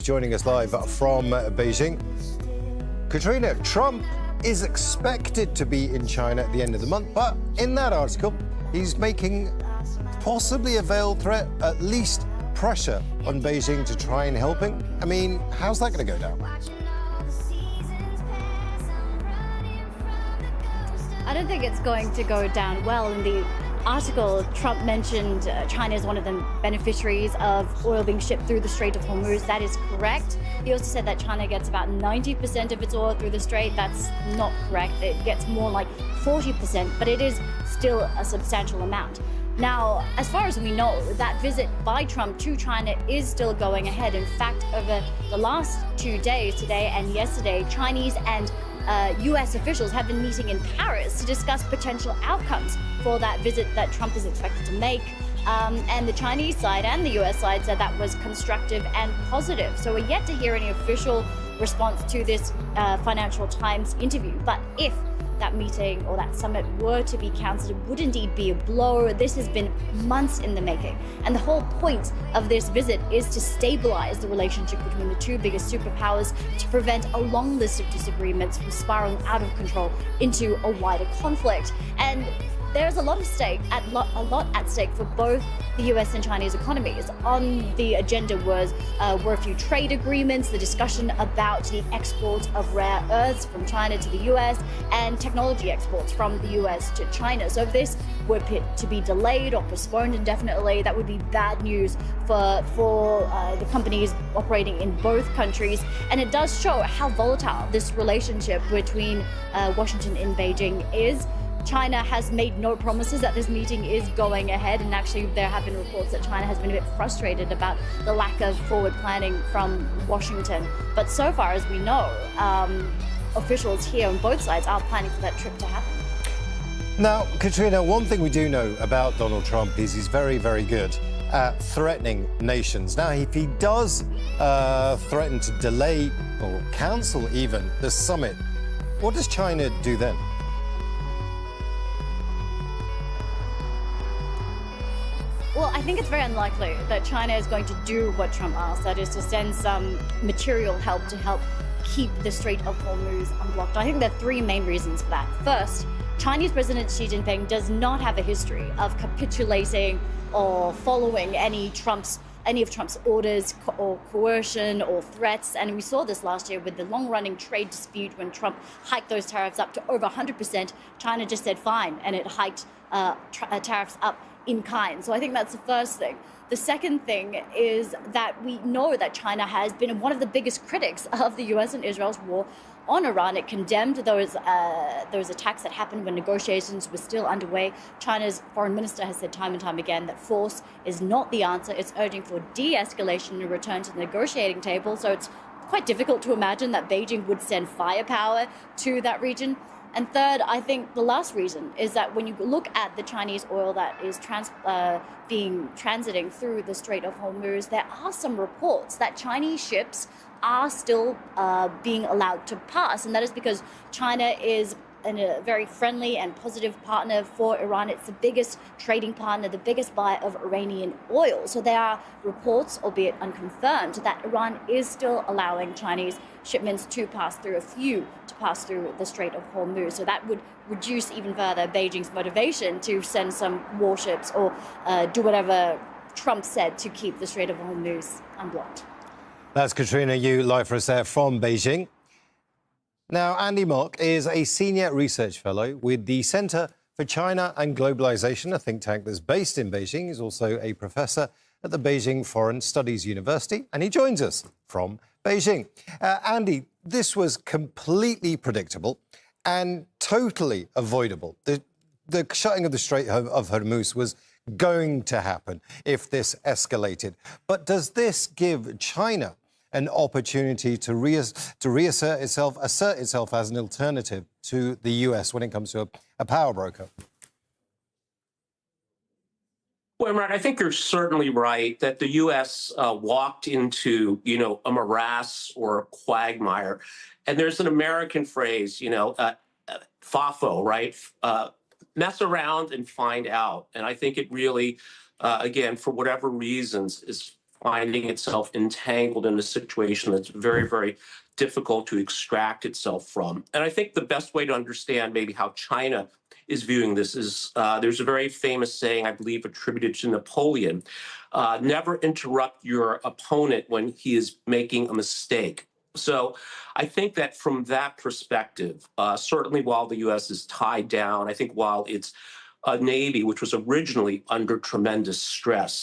joining us live from Beijing. Katrina, Trump is expected to be in China at the end of the month, but in that article, he's making possibly a veiled threat, at least pressure on Beijing to try and help him. I mean, how's that going to go down? I don't think it's going to go down well. In the article, Trump mentioned China is one of the beneficiaries of oil being shipped through the Strait of Hormuz. That is correct. He also said that China gets about 90% of its oil through the strait. That's not correct. It gets more like 40%, but it is still a substantial amount. Now, as far as we know, that visit by Trump to China is still going ahead. In fact, over the last 2 days, today and yesterday, Chinese and U.S. officials have been meeting in Paris to discuss potential outcomes for that visit that Trump is expected to make. And the Chinese side and the U.S. side said that was constructive and positive. So we're yet to hear any official response to this Financial Times interview. But if that meeting or that summit were to be cancelled, it would indeed be a blow. This has been months in the making. And the whole point of this visit is to stabilize the relationship between the two biggest superpowers, to prevent a long list of disagreements from spiraling out of control into a wider conflict. And there's a lot at stake for both the U.S. and Chinese economies. On the agenda were a few trade agreements, the discussion about the export of rare earths from China to the U.S. and technology exports from the U.S. to China. So if this were to be delayed or postponed indefinitely, that would be bad news for the companies operating in both countries. And it does show how volatile this relationship between Washington and Beijing is. China has made no promises that this meeting is going ahead, and actually there have been reports that China has been a bit frustrated about the lack of forward planning from Washington. But so far as we know, officials here on both sides are planning for that trip to happen. Now, Katrina, one thing we do know about Donald Trump is he's very, very good at threatening nations. Now, if he does threaten to delay or cancel even the summit, what does China do then? Well, I think it's very unlikely that China is going to do what Trump asked, that is to send some material help to help keep the Strait of Hormuz unblocked. I think there are three main reasons for that. First, Chinese President Xi Jinping does not have a history of capitulating or following any of Trump's orders or coercion or threats. And we saw this last year with the long-running trade dispute when Trump hiked those tariffs up to over 100%. China just said fine, and it hiked tariffs up in kind. So I think that's the first thing. The second thing is that we know that China has been one of the biggest critics of the U.S. and Israel's war on Iran. It condemned those attacks that happened when negotiations were still underway. China's foreign minister has said time and time again that force is not the answer. It's urging for de-escalation and return to the negotiating table. So it's quite difficult to imagine that Beijing would send firepower to that region. And third, I think the last reason is that when you look at the Chinese oil that is transiting through the Strait of Hormuz, there are some reports that Chinese ships are still being allowed to pass. And that is because China is a very friendly and positive partner for Iran. It's the biggest trading partner, the biggest buyer of Iranian oil. So there are reports, albeit unconfirmed, that Iran is still allowing Chinese shipments to pass through the Strait of Hormuz. So that would reduce even further Beijing's motivation to send some warships or do whatever Trump said to keep the Strait of Hormuz unblocked. That's Katrina Yu live for us there from Beijing. Now, Andy Mock is a senior research fellow with the Center for China and Globalization, a think tank that's based in Beijing. He's also a professor at the Beijing Foreign Studies University, and he joins us from Beijing. Andy, this was completely predictable and totally avoidable. The shutting of the Strait of Hormuz was going to happen if this escalated. But does this give China an opportunity to assert itself as an alternative to the US when it comes to a power broker? Well, Imran, I think you're certainly right that the U.S. walked into, a morass or a quagmire. And there's an American phrase, FOFO, right? Mess around and find out. And I think it really, again, for whatever reasons, is finding itself entangled in a situation that's very, very difficult to extract itself from. And I think the best way to understand maybe how China is viewing this is there's a very famous saying, I believe, attributed to Napoleon: never interrupt your opponent when he is making a mistake. So I think that from that perspective, certainly while the U.S. is tied down, I think while its Navy, which was originally under tremendous stress,